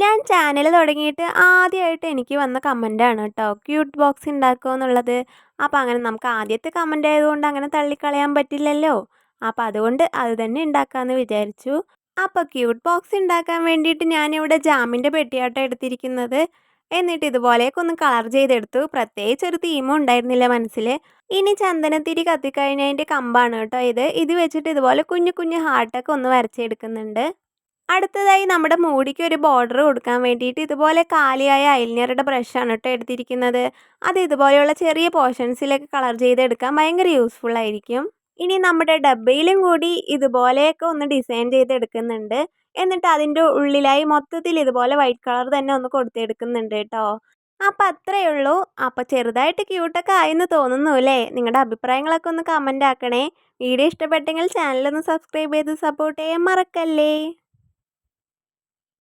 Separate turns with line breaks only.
ഞാൻ ചാനൽ തുടങ്ങിയിട്ട് ആദ്യമായിട്ട് എനിക്ക് വന്ന കമൻറ്റാണ് കേട്ടോ. ക്യൂട്ട് ബോക്സ് ഉണ്ടാക്കുമോ എന്നുള്ളത്. അപ്പോൾ അങ്ങനെ നമുക്ക് ആദ്യത്തെ കമൻ്റ് ആയതുകൊണ്ട് അങ്ങനെ തള്ളിക്കളയാൻ പറ്റില്ലല്ലോ. അപ്പോൾ അതുകൊണ്ട് അത് തന്നെ ഉണ്ടാക്കാമെന്ന് വിചാരിച്ചു. അപ്പോൾ ക്യൂട്ട് ബോക്സ് ഉണ്ടാക്കാൻ വേണ്ടിയിട്ട് ഞാനിവിടെ ജാമിൻ്റെ പെട്ടിയാട്ടോ എടുത്തിരിക്കുന്നത്. എന്നിട്ട് ഇതുപോലെയൊക്കെ ഒന്ന് കളർ ചെയ്തെടുത്തു. പ്രത്യേകിച്ച് ഒരു തീമും ഉണ്ടായിരുന്നില്ല മനസ്സിൽ. ഇനി ചന്ദനത്തിരി കത്തിക്കഴിഞ്ഞതിൻ്റെ കമ്പാണ് കേട്ടോ ഇത്. ഇത് വെച്ചിട്ട് ഇതുപോലെ കുഞ്ഞു കുഞ്ഞു ഹാർട്ടൊക്കെ ഒന്ന് വരച്ചെടുക്കുന്നുണ്ട്. അടുത്തതായി നമ്മുടെ മൂടിക്ക് ഒരു ബോർഡർ കൊടുക്കാൻ വേണ്ടിയിട്ട് ഇതുപോലെ കാലിയായ ഐലൈനറുടെ ബ്രഷാണ് കേട്ടോ എടുത്തിരിക്കുന്നത്. അത് ഇതുപോലെയുള്ള ചെറിയ പോർഷൻസിലേക്ക് കളർ ചെയ്തെടുക്കാൻ ഭയങ്കര യൂസ്ഫുൾ ആയിരിക്കും. ഇനി നമ്മുടെ ഡബ്ബയിലും കൂടി ഇതുപോലെയൊക്കെ ഒന്ന് ഡിസൈൻ ചെയ്തെടുക്കുന്നുണ്ട്. എന്നിട്ട് അതിൻ്റെ ഉള്ളിലായി മൊത്തത്തിൽ ഇതുപോലെ വൈറ്റ് കളർ തന്നെ ഒന്ന് കൊടുത്തെടുക്കുന്നുണ്ട് കേട്ടോ. അപ്പം അത്രയേ ഉള്ളൂ. അപ്പം ചെറുതായിട്ട് ക്യൂട്ടൊക്കെ ആയെന്ന് തോന്നുന്നു അല്ലേ? നിങ്ങളുടെ അഭിപ്രായങ്ങളൊക്കെ ഒന്ന് കമൻ്റ് ആക്കണേ. വീഡിയോ ഇഷ്ടപ്പെട്ടെങ്കിൽ ചാനലൊന്ന് സബ്സ്ക്രൈബ് ചെയ്ത് സപ്പോർട്ട് ചെയ്യാൻ മറക്കല്ലേ.